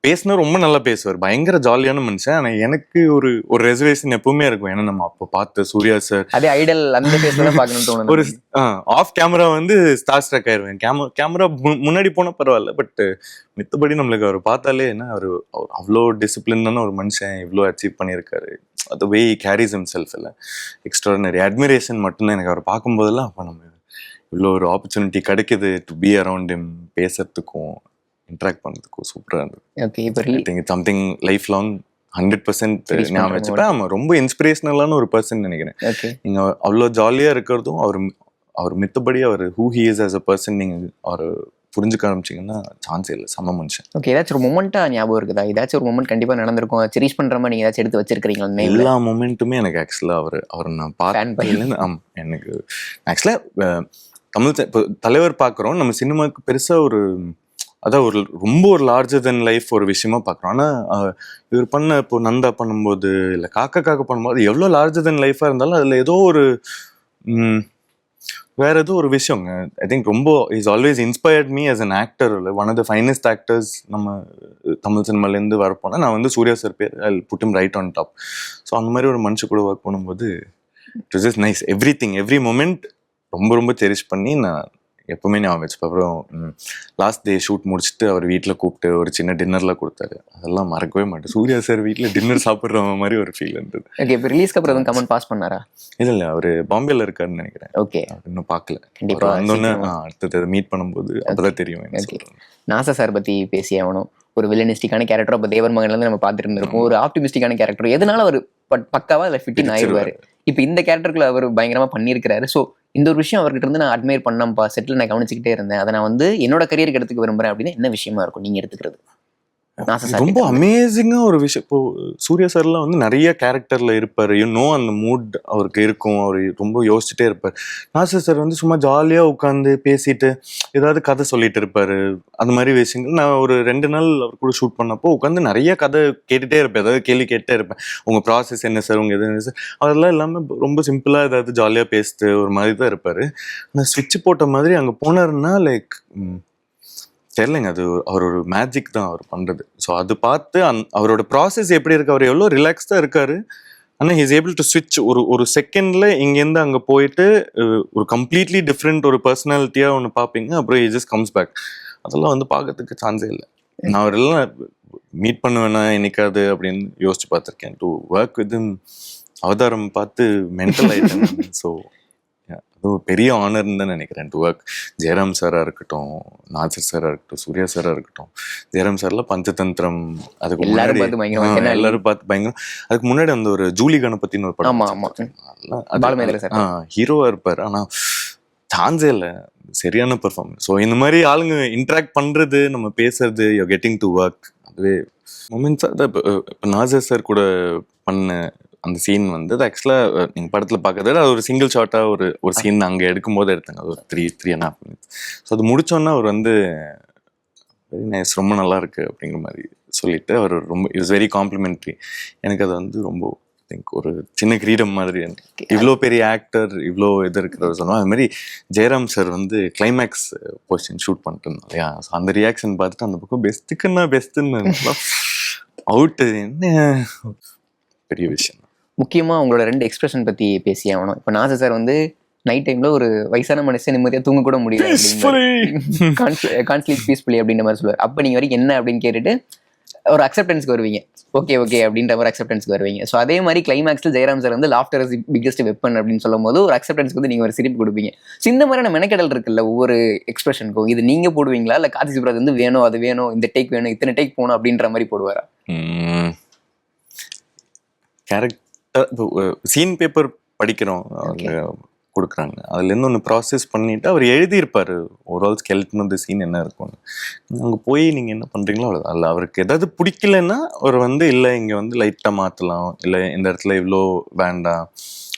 பேசினா ரொம்ப நல்லா பேசுவார், பயங்கர ஜாலியான மனுஷன். ஆனால் எனக்கு ஒரு ரெசர்வேஷன் எப்பவுமே இருக்கும். ஏன்னா நம்ம அப்போ பார்த்த சூர்யா சார் அதே ஐடல் அந்த பேசலாம் பார்க்கணும்னு தோணுது. ஒரு ஆஃப் கேமரா வந்து ஸ்டார் ஸ்ட்ரக் ஆயிடுவேன். கேமரா முன்னாடி போனால் பரவாயில்ல, பட் மித்தபடி நம்மளுக்கு அவர் பார்த்தாலே என்ன அவர் அவ்வளோ டிசிப்ளினான ஒரு மனுஷன், இவ்வளோ அச்சீவ் பண்ணியிருக்காரு. அது வே கேரிஸ் ஹிம்செல்ஃப் இல்லை எக்ஸ்ட்ராடினரி அட்மிரேஷன் மட்டும்தான் எனக்கு அவர் பார்க்கும்போதெல்லாம். அப்போ நம்ம இவ்வளோ ஒரு ஆப்பர்ச்சுனிட்டி கிடைக்குது டு பி அரவுண்ட் ஹிம், பேசுறதுக்கும் இன்ட்ராக்ட் பண்ணுறதுக்கும் சூப்பராக இருந்தது. ஓகே, இப்போ சம்திங் லைஃப் லாங் 100% ஞாபகம் வச்சுப்பேன். ஆமாம், ரொம்ப இன்ஸ்பிரேஷனலான ஒரு பர்சன் நினைக்கிறேன். நீங்கள் அவ்வளோ ஜாலியாக இருக்கிறதும் அவர் மித்தபடி அவர் who he is as a person நீங்கள் அவர் புரிஞ்சுக்க ஆரம்பிச்சிங்கன்னா சான்ஸே இல்லை, செம்ம மனுஷன். ஓகே, ஏதாச்சும் ஒரு மொமெண்ட்டாக ஞாபகம் இருக்குதா? ஏதாச்சும் ஒரு மொமெண்ட் கண்டிப்பாக நடந்திருக்கும், ரீச் பண்ணுற மாதிரி நீங்கள் ஏதாச்சும் எடுத்து வச்சிருக்கீங்களா? எல்லா மொமெண்ட்டுமே எனக்கு ஆக்சுவலாக அவர் நான் பார்த்தேன். ஆமாம், எனக்கு ஆக்சுவலாக இப்போ தலைவர் பார்க்குறோம் நம்ம சினிமாவுக்கு பெருசாக ஒரு அதான் ரொம்ப ஒரு லார்ஜர் தென் லைஃப் ஒரு விஷயமா பார்க்குறோம். ஆனால் இவர் பண்ண இப்போ நந்தா பண்ணும்போது இல்லை காக்க பண்ணும்போது எவ்வளோ லார்ஜர் தென் லைஃபாக இருந்தாலும் அதில் ஏதோ ஒரு வேற ஏதோ ஒரு விஷயங்க. ஐ திங்க் ரொம்ப is always inspired me as an actor. One of the finest actors நம்ம தமிழ் சினிமாலேருந்து வரப்போனால் நான் வந்து சூர்யா சார் பேர் I put him right on top. So அந்த மாதிரி ஒரு மனுஷன் கூட ஒர்க் பண்ணும்போது it was just nice. Every moment ரொம்ப ரொம்ப செரிஷ் பண்ணி நான் எப்பவுமே ஞாபகம் வச்சுப்பேன். அப்புறம் லாஸ்ட் டே ஷூட் முடிச்சுட்டு அவர் வீட்டில் கூப்பிட்டு ஒரு சின்ன டின்னர்லாம் கொடுத்தாரு. அதெல்லாம் மறக்கவே மாட்டேன். சூர்யா சார் வீட்டில் டின்னர் சாப்பிட்ற மாதிரி ஒரு ஃபீல் இருந்தது. ஓகே, இப்போ ரிலீஸ்க்கு அப்புறம் எதுவும் கமெண்ட் பாஸ் பண்ணாரா? இல்லை அவர் பாம்பேல இருக்காருன்னு நினைக்கிறேன். ஓகே, இன்னும் பார்க்கல. கண்டிப்பாக வந்தோன்னே அடுத்தது மீட் பண்ணும்போது அப்போதான் தெரியும். நாசா சார் பற்றி பேசி ஆகணும். ஒரு வில்லனிஸ்டிக்கான கேரக்டர் அப்போ தேவர் மகன்லேருந்து நம்ம பார்த்துட்டு இருந்திருப்போம். ஒரு ஆப்டிமிஸ்டிக்கான கேரக்டர் எதனால அவர் பக்காவாக அதில் ஃபிட்டின் ஆயிடுவார். இப்போ இந்த கேரக்டருக்குள்ள அவர் பயங்கரமாக பண்ணியிருக்கிறாரு. ஸோ இந்த ஒரு விஷயம் அவர்கிட்ட இருந்து நான் அட்மையர் பண்ணாம்ப்பா, செட்டில் நான் கவனிச்சுக்கிட்டே இருந்தேன், அதை நான் வந்து என்னோட கரியருக்கு எடுத்துக்க விரும்புறேன் அப்படின்னா என்ன விஷயமா இருக்கும் நீங்க எடுத்துக்கிறது? ரொம்ப அமேசிங்கா ஒரு விஷயம். இப்போ சூர்யா சார்லாம் வந்து நிறைய கேரக்டர்ல இருப்பாரு, அந்த மூட் அவருக்கு இருக்கும், அவர் ரொம்ப யோசிச்சுட்டே இருப்பார். நாசர் சார் வந்து சும்மா ஜாலியா உட்காந்து பேசிட்டு ஏதாவது கதை சொல்லிட்டு இருப்பாரு. அந்த மாதிரி விஷயங்கள் நான் ஒரு 2 நாள் அவர் கூட ஷூட் பண்ணப்போ உட்காந்து நிறைய கதை கேட்டுட்டே இருப்பேன், ஏதாவது கேள்வி கேட்டே இருப்பேன். உங்க ப்ராசஸ் என்ன சார், உங்க எது என்ன சார், அதெல்லாம் இல்லாம ரொம்ப சிம்பிளா ஏதாவது ஜாலியா பேசிட்டு ஒரு மாதிரி தான் இருப்பாரு. ஆனால் ஸ்விட்ச் போட்ட மாதிரி அங்க போனாருன்னா லைக் தெரியலைங்க, அது அவர் ஒரு மேஜிக் தான் அவர் பண்றது. ஸோ அது பார்த்து அவரோட ப்ராசஸ் எப்படி இருக்கு, அவர் எவ்வளோ ரிலாக்ஸ்டாக இருக்காரு. ஆனால் ஹீஸ் ஏபிள் டு ஸ்விட்ச் ஒரு செகண்ட்ல இங்கேருந்து அங்கே போயிட்டு ஒரு கம்ப்ளீட்லி டிஃப்ரெண்ட் ஒரு பர்சனாலிட்டியாக ஒன்று பார்ப்பீங்க. அப்புறம் ஹி ஜஸ்ட் கம்ஸ் பேக். அதெல்லாம் வந்து பார்க்கறதுக்கு சான்ஸே இல்லை. நான் அவரெல்லாம் மீட் பண்ணுவேன்னா என்னைக்காது அப்படின்னு யோசிச்சு பார்த்துருக்கேன். டு ஒர்க் வித் அவதாரம் பார்த்து மென்டல் ஆயிட்டேன். ஸோ பெரிய ஆனர்னு தான் நினைக்கிறேன் டு ஒர்க். ஜெயராம் சாரா இருக்கட்டும், நாசர் சாரா இருக்கட்டும், சூர்யா சாரா இருக்கட்டும். ஜெயராம் சார்ல பஞ்சதந்திரம், அதுக்கு எல்லாரும் முன்னாடி பார்த்து பயங்கரமா எல்லாரும் பார்த்து பயங்கரம். அதுக்கு முன்னாடி அந்த ஒரு ஜூலி கணபதினு ஒரு படம், பாலுமேந்திர சார் ஹீரோவா இருப்பாரு, ஆனா சான்ஸே இல்லை, சரியான பெர்ஃபார்மன்ஸ். ஸோ இந்த மாதிரி ஆளுங்க இன்ட்ராக்ட் பண்றது, நம்ம பேசுறது, யூ கெட்டிங் டு ஒர்க், அதுவே மொமெண்ட்ஸ். அதான் இப்போ நாசர் சார் கூட பண்ண அந்த சீன் வந்து அது ஆக்சுவலாக நீங்கள் படத்தில் பார்க்கறது அது ஒரு சிங்கிள் ஷாட்டாக ஒரு சீன் அங்கே எடுக்கும்போது எடுத்தாங்க, அது ஒரு 3.5 minutes. ஸோ அது முடிச்சோன்னா அவர் வந்து வெரி நைஸ், ரொம்ப நல்லா இருக்கு அப்படிங்கிற மாதிரி சொல்லிட்டு அவர் ரொம்ப இட்ஸ் வெரி காம்ப்ளிமெண்ட்ரி. எனக்கு அது வந்து ரொம்ப திங்க் ஒரு சின்ன கிரீடம் மாதிரி. இவ்வளோ பெரிய ஆக்டர், இவ்வளோ இது இருக்கிறவர் சொன்னோம். அது மாதிரி ஜெயராம் சார் வந்து கிளைமேக்ஸ் போர்ஷன் ஷூட் பண்ணிட்டு இருந்தோம் இல்லையா, ஸோ அந்த ரியாக்ஷன் பார்த்துட்டு அந்த பக்கம் பெஸ்ட்டுக்குன்னா பெஸ்ட்டுன்னு அவுட்டு, என்ன பெரிய விஷயம். முக்கியமாக உங்களோட 2 எக்ஸ்பிரஷன் பற்றி பேசி ஆகணும். இப்போ நாசர் சார் வந்து நைட் டைம்ல ஒரு வயசான மனுஷன் நிம்மதியாக தூங்க கூட முடியல, கான்ட் ஸ்லீப் பீஸ்ஃபுல்லி அப்படின்ற மாதிரி சொல்லுவார். அப்போ நீங்கள் வரைக்கும் என்ன அப்படின்னு கேட்டுட்டு ஒரு அக்செப்டன்ஸ்க்கு வருவீங்க, ஓகே ஓகே அப்படின்ற ஒரு அக்செப்டன்ஸ்க்கு வருவீங்க. ஸோ அதே மாதிரி கிளைமேக்ஸில் ஜெயராம் சார் வந்து லாஃப்டர் இஸ் பிக்கஸ்ட் வெப்பன் அப்படின்னு சொல்லும் போது ஒரு அக்செப்டன்ஸ்க்கு வந்து நீங்கள் ஒரு சிரிப்பு கொடுப்பீங்க. ஸோ இந்த மாதிரியான மெனக்கடல் இருக்குல்ல ஒவ்வொரு எக்ஸ்பிரஷனுக்கும், இது நீங்கள் போடுவீங்களா இல்லை கார்த்திக் சுப்ராஜ் வந்து வேணும் அது வேணும் இந்த டேக் வேணும் இத்தனை டேக் போகணும் அப்படின்ற மாதிரி போடுவாரா? கேரக்டர் சீன் பேப்பர் படிக்கிறோம், அவங்க கொடுக்குறாங்க, அதுலேருந்து ஒன்று ப்ராசஸ் பண்ணிவிட்டு அவர் எழுதியிருப்பார் overall skeleton of the scene என்ன இருக்கும்னு. அங்கே போய் நீங்கள் என்ன பண்ணுறீங்களோ அவ்வளோ. அதில் அவருக்கு ஏதாவது பிடிக்கலன்னா அவர் வந்து இல்லை இங்கே வந்து லைட்டாக மாற்றலாம், இல்லை இந்த இடத்துல இவ்வளோ வேண்டாம்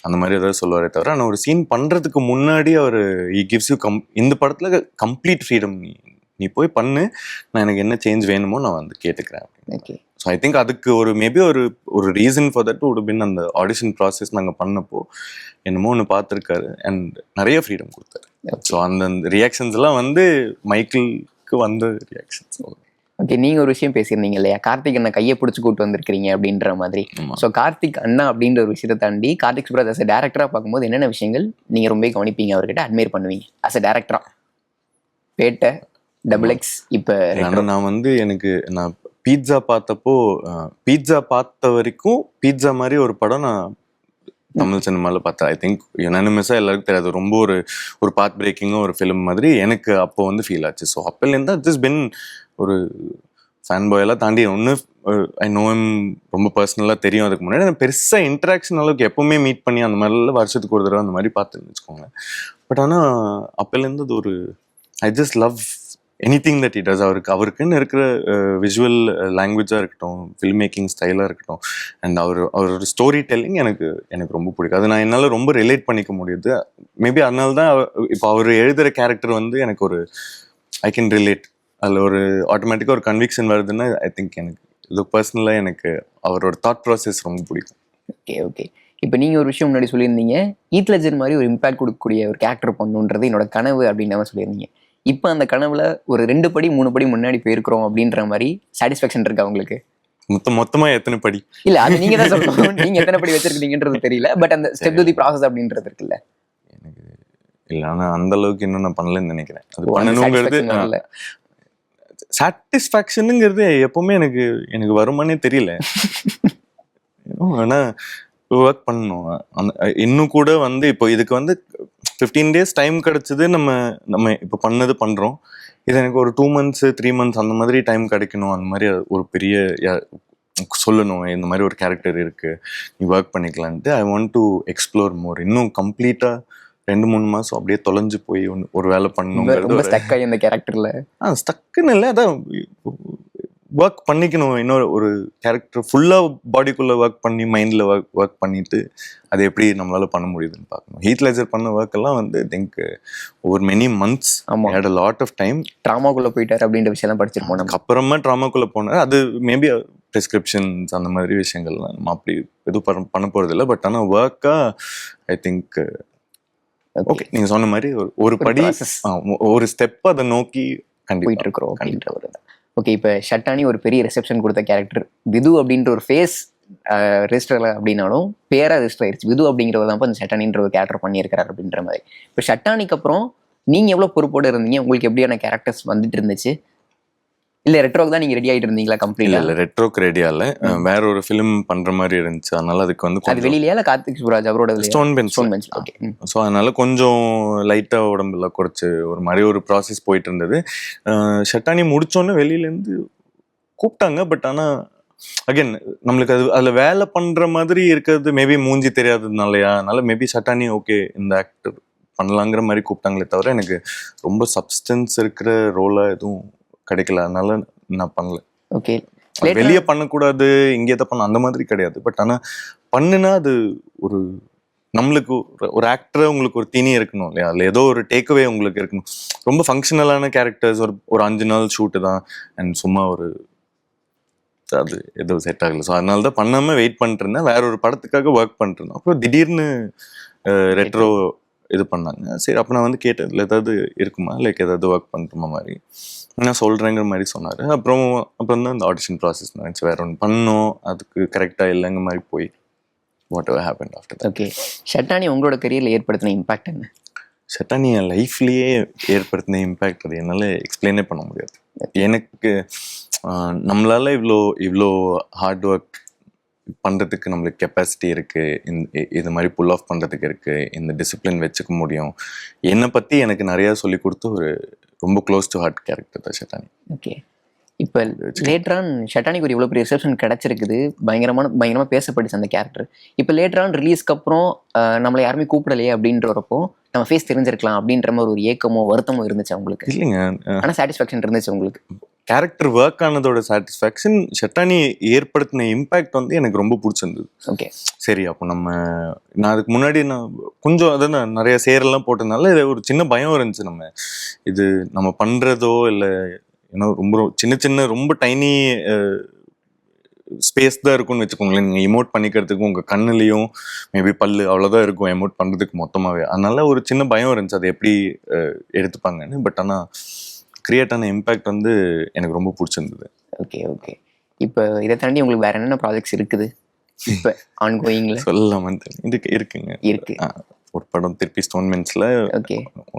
அந்த மாதிரி ஏதாவது சொல்லுவாரே தவிர, ஆனால் ஒரு சீன் பண்ணுறதுக்கு முன்னாடி அவர் கிவ்ஸ் யூ இந்த படத்தில் கம்ப்ளீட் ஃப்ரீடம், நீ போய் பண்ணு, நான் எனக்கு என்ன சேஞ்ச் வேணுமோ நான் வந்து கேட்டுக்கிறேன். ஓகே. ஸோ ஐ திங்க் அதுக்கு ஒரு மேபி ஒரு reason for that would have been அந்த ஆடிஷன் ப்ராசஸ் நாங்கள் பண்ணப்போ என்னமோ ஒன்று பார்த்துருக்காரு அண்ட் நிறைய ஃப்ரீடம் கொடுத்தாரு. ஸோ அந்த ரியாக்ஷன்ஸ் எல்லாம் வந்து மைக்கிளுக்கு வந்த ரியாக்ஷன்ஸ். ஓகே, நீங்கள் ஒரு விஷயம் பேசியிருந்தீங்க இல்லையா, கார்த்திக் அண்ணா கையை பிடிச்சி கூட்டு வந்திருக்கிறீங்க அப்படின்ற மாதிரி. ஸோ கார்த்திக் அண்ணா அப்படின்ற ஒரு விஷயத்தை தாண்டி கார்த்திக் சுப்ராஜ் அஸ் அ டேரக்டராக பார்க்கும்போது என்னென்ன விஷயங்கள் நீங்கள் ரொம்ப கவனிப்பீங்க, அவர்கிட்ட அட்மையர் பண்ணுவீங்க அஸ் அ டேரக்டரா? பேட்டை, டபுள் எக்ஸ், இப்போ நான் வந்து நான் பீட்சா பார்த்தப்போ, பீட்சா பார்த்த வரைக்கும் பீட்சா மாதிரி ஒரு படம் நான் தமிழ் சினிமாவில் பார்த்தேன். ஐ திங்க் யுனானிமஸாக எல்லாருக்கும் தெரியாது, ரொம்ப ஒரு பாத் பிரேக்கிங்காக ஒரு ஃபிலிம் மாதிரி எனக்கு அப்போ வந்து ஃபீல் ஆச்சு. ஸோ அப்போலேருந்து திஸ் பின் ஒரு ஃபேன் பாயெல்லாம் தாண்டி ஒன்று ஐ நோ ஹிம் ரொம்ப பர்சனலாக தெரியும். அதுக்கு முன்னாடி நான் பெருசாக இன்ட்ராக்ஷன் அளவுக்கு எப்போவுமே மீட் பண்ணி அந்த மாதிரிலாம் வருஷத்துக்கு ஒரு தடவை அந்த மாதிரி பார்த்துன்னு வச்சுக்கோங்க. பட் ஆனால் அப்போலேருந்து அது ஒரு I just love anything that he does. அவருக்குன்னு இருக்கிற விஷுவல் லாங்குவேஜாக இருக்கட்டும், ஃபில்ம் மேக்கிங் ஸ்டைலாக இருக்கட்டும், அண்ட் அவரோட ஸ்டோரி டெல்லிங் எனக்கு ரொம்ப பிடிக்கும். அது நான் என்னால் ரொம்ப ரிலேட் பண்ணிக்க முடியுது. மேபி அதனால தான் இப்போ அவர் எழுதுகிற கேரக்டர் வந்து எனக்கு ஒரு ஐ கேன் ரிலேட், அதில் ஒரு ஆட்டோமேட்டிக்காக ஒரு கன்விக்ஷன் வருதுன்னா ஐ திங்க் எனக்கு இது பர்சனலாக எனக்கு அவரோட தாட் ப்ராசஸ் ரொம்ப பிடிக்கும். Okay okay. இப்போ நீங்கள் ஒரு விஷயம் முன்னாடி சொல்லியிருந்தீங்க, ஹீத் லெட்ஜர் மாதிரி ஒரு இம்பாக்ட் கொடுக்கக்கூடிய ஒரு கேரக்டர் பண்ணுன்றது என்னோட கனவு அப்படின்னு சொல்லியிருந்தீங்க. இப்போ அந்த கனவுல ஒரு 2 படி 3 படி முன்னாடி போயிருக்கிறோம் அப்படின்ற மாதிரி சாட்டிஸ்ஃபேக்ஷன் இருக்கா உங்களுக்கு? மொத்தமா எத்தனை படி இல்ல, அது நீங்க தான் சொல்லணும். நீங்க எத்தனை படி வச்சிருக்கீங்கன்றது தெரியல, பட் அந்த ஸ்டெப் டு தி ப்ராசஸ் அப்படின்றது இருக்குல்ல. எனக்கு இல்ல, ஆனா அந்த அளவுக்கு இன்னும் நான் பண்ணலன்னு நினைக்கிறேன். அது பண்ணணுங்கிறது சாட்டிஸ்ஃபேக்ஷனுங்கிறது எப்பவுமே எனக்கு வருமானே தெரியல. ஆனா ஒர்க் பண்ணணும். இன்னும் கூட வந்து இப்போ இதுக்கு வந்து 15 days டைம் கிடைச்சது. நம்ம இப்போ பண்றோம். இது எனக்கு ஒரு 2 months 3 months அந்த மாதிரி டைம் கிடைக்கணும். அந்த மாதிரி ஒரு பெரிய சொல்லணும், இந்த மாதிரி ஒரு கேரக்டர் இருக்கு, நீ ஒர்க் பண்ணிக்கலான்ட்டு. I want to explore more. இன்னும் கம்ப்ளீட்டா 2-3 மாசம் அப்படியே தொலைஞ்சு போய் ஒரு வேலை பண்ணணுங்கிறது. ஸ்டக்குன்னு இல்லை, அதான் ஒர்க் பண்ணிக்கணும். இன்னொரு ஒரு கேரக்டர் ஃபுல்லாக பாடிக்குள்ளே ஒர்க் பண்ணி மைண்டில் ஒர்க் பண்ணிட்டு அது எப்படி நம்மளால பண்ண முடியுதுன்னு பார்க்கணும். ஹீத் லெட்ஜர் பண்ண ஒர்க் எல்லாம் வந்து ஐ திங்க் ஒரு many months, had a lot of time. ட்ராமாக்குள்ளே போயிட்டார் அப்படின்ற விஷயம் படிச்சிருப்போம். நமக்கு அப்புறமா ட்ராமாக்குள்ளே போனார். அது மேபி ப்ரிஸ்கிரிப்ஷன்ஸ் அந்த மாதிரி விஷயங்கள்லாம் நம்ம அப்படி எதுவும் பண்ண போகிறது இல்லை. பட் ஆனால் ஒர்க்காக ஐ திங்க் ஓகே, நீங்கள் சொன்ன மாதிரி ஒரு படி ஒரு ஸ்டெப் அதை நோக்கி போயிட்டு இருக்கிறோம் அப்படின்ற ஒரு. ஓகே, இப்போ ஷட்டானி ஒரு பெரிய ரிசெப்ஷன் கொடுத்த கேரக்டர். விது அப்படின்ற ஒரு ஃபேஸ் ரெஜிஸ்டர் அப்படின்னாலும் பேராக ரெஜிஸ்டர் ஆயிடுச்சு. விது அப்படிங்கிறவர் தான் இப்போ இந்த ஷட்டானின்ற ஒரு கேரக்டர் பண்ணியிருக்கிறார் அப்படின்ற மாதிரி. இப்போ ஷட்டானிக்கு அப்புறம் நீங்கள் எவ்வளோ பொறுப்போடு இருந்தீங்க? உங்களுக்கு எப்படியான கேரக்டர்ஸ் வந்துட்டு இருந்துச்சு? இல்ல ரெட்ரோக்கு தான் நீங்க ரெடி ஆயிட்டு இருந்தீங்களா இல்ல கம்ப்ளீட்டா? இல்ல ரெட்ரோக்கு ரெடியா இல்ல, வேற ஒரு ஃபிலிம் பண்ற மாதிரி இருந்துச்சு. அதனால அதுக்கு வந்து அது வெளியிலயா இல்ல கார்த்திக் சுப்ராஜ் அவரோட ஸ்டோன் பெஞ்ச். ஓகே. ஸோ அதனால கொஞ்சம் லைட்டா உடம்புல குறைச்சு ஒரு மாதிரி ஒரு ப்ராசஸ் போயிட்டு இருந்தது. ஷட்டானி முடிச்சோன்னே வெளியிலேருந்து கூப்பிட்டாங்க. பட் ஆனால் அகைன் நம்மளுக்கு அதில் வேலை பண்ணுற மாதிரி இருக்கிறது மேபி மூஞ்சி தெரியாததுனாலயா, அதனால மேபி ஷட்டானி ஓகே இந்த ஆக்டர் பண்ணலாங்கிற மாதிரி கூப்பிட்டாங்களே தவிர எனக்கு ரொம்ப சப்ஸ்டன்ஸ் இருக்கிற ரோலாக எதுவும் கிடைக்கல. அதனால நான் பண்ணல. ஓகே. வெளியே பண்ணக்கூடாது, இங்கே தான் பண்ண அந்த மாதிரி கிடையாது. பட் ஆனால் பண்ணுனா அது ஒரு நம்மளுக்கு ஒரு ஆக்டரை உங்களுக்கு ஒரு தீனி இருக்கணும் இல்லையா, அதில் ஏதோ ஒரு டேக்அவே உங்களுக்கு இருக்கணும். ரொம்ப ஃபங்க்ஷனலான கேரக்டர்ஸ் ஒரு 5 நாள் ஷூட்டு தான் அண்ட் சும்மா ஒரு அது எதுவும் செட் ஆகலை. ஸோ அதனால தான் பண்ணாமல் வெயிட் பண்ணிட்டு இருந்தேன். வேற ஒரு படத்துக்காக ஒர்க் பண்ணிட்டு இருந்தேன். அப்புறம் திடீர்னு ரெட்ரோ இது பண்ணாங்க. சரி அப்போ நான் வந்து கேட்டேன் இல்லை ஏதாவது இருக்குமா, லைக் ஏதாவது ஒர்க் பண்ணுறமா மாதிரி. நான் சொல்கிறேங்கிற மாதிரி சொன்னார். அப்புறம் தான் இந்த ஆடிஷன் ப்ராசஸ் நினச்சி வேற ஒன்று பண்ணோம். அதுக்கு கரெக்டாக இல்லைங்க மாதிரி போய் whatever happen after that. Okay. ஷட்டானி உங்களோட கரியரில் ஏற்படுத்தின இம்பாக்ட் என்ன? ஷட்டானி என் லைஃப்லேயே ஏற்படுத்தின இம்பேக்ட் அது என்னால் எக்ஸ்பிளைனே பண்ண முடியாது. எனக்கு நம்மளால இவ்வளோ ஹார்ட் ஒர்க் பண்ணுறதுக்கு நம்மளுக்கு கெப்பாசிட்டி இருக்குது, இது மாதிரி புல் ஆஃப் பண்ணுறதுக்கு இருக்குது, இந்த டிசிப்ளின் வச்சுக்க முடியும். என்னை பற்றி எனக்கு நிறையா சொல்லி கொடுத்து ஒரு ரொம்ப க்ளோஸ் டு ஹார்ட் கேரக்டர் தான் ஷட்டானி. ஓகே. இப்போ லேட்டரான் ஷட்டானிக்கு ஒரு இவ்வளோ பெரிய ரிசப்ஷன் கிடச்சிருக்குது, பயங்கரமாக பேசப்பட்டுச்சு அந்த கேரக்டர். இப்போ லேட்டரான் ரிலீஸ்க்கு அப்புறம் நம்மளை யாருமே கூப்பிடலையே அப்படின்றப்போ நம்ம ஃபேஸ் தெரிஞ்சிருக்கலாம் அப்படின்ற மாதிரி ஒரு ஏக்கமோ வருத்தமோ இருந்துச்சு அவங்களுக்கு? இல்லைங்க, ஆனால் சாட்டிஸ்ஃபேக்ஷன் இருந்துச்சு உங்களுக்கு? கேரக்டர் ஒர்க் ஆனதோட சாட்டிஸ்ஃபேக்ஷன், ஷட்டானி ஏற்படுத்தின இம்பேக்ட் வந்து எனக்கு ரொம்ப பிடிச்சிருந்தது. ஓகே. சரி அப்போ நான் அதுக்கு முன்னாடி நான் கொஞ்சம் அதான் நிறைய சேரெல்லாம் போட்டதுனால இது ஒரு சின்ன பயம் இருந்துச்சு. இது நம்ம பண்ணுறதோ இல்லை ஏன்னா ரொம்ப சின்ன ரொம்ப டைனி ஸ்பேஸ் தான் இருக்கும்னு வச்சுக்கோங்களேன். நீங்கள் எமோட் பண்ணிக்கிறதுக்கு உங்கள் கண்ணுலேயும் மேபி பல்லு அவ்வளோதான் இருக்கும் எமோட் பண்ணுறதுக்கு மொத்தமாகவே. அதனால ஒரு சின்ன பயம் இருந்துச்சு அது எப்படி எடுத்துப்பாங்கன்னு. பட் ஆனால் கிரியேட் ஆன இம்பேக்ட் வந்து எனக்கு ரொம்ப பிடிச்சிருந்தது. Okay okay. இப்போ இதை தாண்டி உங்களுக்கு வேற என்னென்ன ப்ராஜெக்ட்ஸ் இருக்குது இப்போ ஆன்கோயிங்ல? சொல்லாமல் இருக்குங்க. இருக்கு ஒரு படம் திருப்பி ஸ்டோன் மென்ஸ்ல ஓகே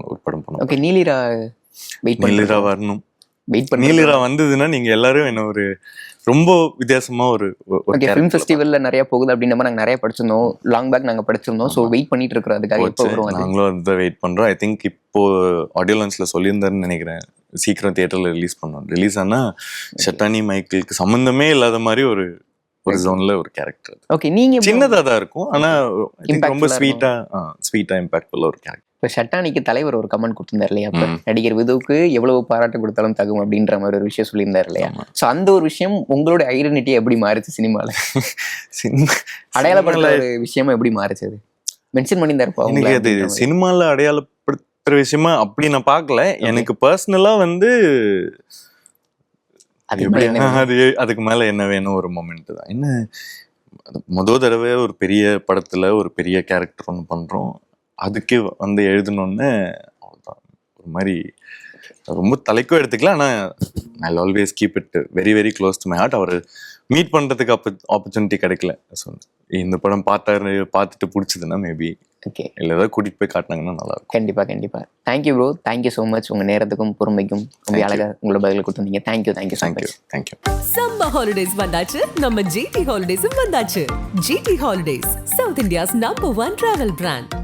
ஒரு படம் பண்ணுவோம். ஓகே. நீலிரா நீலிரா வரணும். வெயிட் பண்ணி நீலிரா வந்ததுன்னா நீங்க எல்லாரும் என்ன ஒரு ரொம்ப வித்தியாசமா ஒரு ஃபிலிம் ஃபெஸ்டிவல்ல நிறைய போகுது அப்படின்ற மாதிரி நாங்கள் நிறைய படிச்சிருந்தோம். லாங் பேக் நாங்கள் படிச்சிருந்தோம். ஸோ வெயிட் பண்ணிட்டு இருக்கிறோம் அதுக்காக. எப்போ வரும்? நாங்களும் அதுதான் வெயிட் பண்றோம். ஐ திங்க் இப்போ ஆடியோ லான்ச்ல சொல்லியிருந்தாருன்னு நினைக்கிறேன், சீக்கிரம் தியேட்டர்ல ரிலீஸ் பண்ணோம். ரிலீஸ் ஆனா ஷட்டானி மைக்கேலுக்கு சம்பந்தமே இல்லாத மாதிரி ஒரு ஜோன்ல ஒரு கேரக்டர். ஓகே. நீங்க சின்னதா தான் இருக்கும் ஆனா ரொம்ப ஸ்வீட்டா இம்பாக்ட்ஃபுல்லா ஒரு கேரக்டர். இப்போ ஷட்டானிக்கு தலைவர் ஒரு கமெண்ட் கொடுத்திருந்தார் இல்லையா, அப்ப நடிகர் விதுவுக்கு எவ்வளவு பாராட்டு கொடுத்தாலும் தகும் அப்படின்ற மாதிரி ஒரு விஷயம் சொல்லியிருந்தார் இல்லையா? ஸோ அந்த ஒரு விஷயம் உங்களோட ஐடென்டிட்டி எப்படி மாறுச்சு சினிமால? அடையாளப்படுத்த ஒரு விஷயமா எப்படி மாறுச்சு? அது மென்ஷன் பண்ணியிருந்தாருப்பா. எனக்கு அது சினிமால அடையாளப்படுத்துற விஷயமா அப்படி நான் பார்க்கல. எனக்கு பர்சனலா வந்து அதுக்கு மேல என்ன வேணும் ஒரு மொமெண்ட் தான். என்ன முதல் தடவை ஒரு பெரிய படத்துல ஒரு பெரிய கேரக்டர் ஒன்று பண்றோம், அதுக்கு வந்து எழுதணுன்னு அவ்வளோதான். ஒரு மாதிரி ரொம்ப தலைக்கும் எடுத்துக்கல. ஆனால் I always keep it very very close to my heart. அவர் மீட் பண்ணுறதுக்கு ஆப்பர்ச்சுனிட்டி கிடைக்கல. ஸோ இந்த படம் பார்த்துட்டு பிடிச்சதுன்னா மேபி ஓகே இல்லை ஏதாவது கூட்டிகிட்டு போய் காட்டினாங்கன்னா நல்லா இருக்கும். கண்டிப்பாக. Thank you bro, thank you so much. உங்கள் நேரத்துக்கும் பொறுமைக்கும் ரொம்ப அழகாக உங்களோட பதில் கொடுத்துருந்தீங்க. தேங்க்யூ. சம்மர் ஹாலிடேஸ் வந்தாச்சு, நம்ம ஜிடி ஹாலிடேஸும் வந்தாச்சு. GD holidays, South India's number 1 travel brand.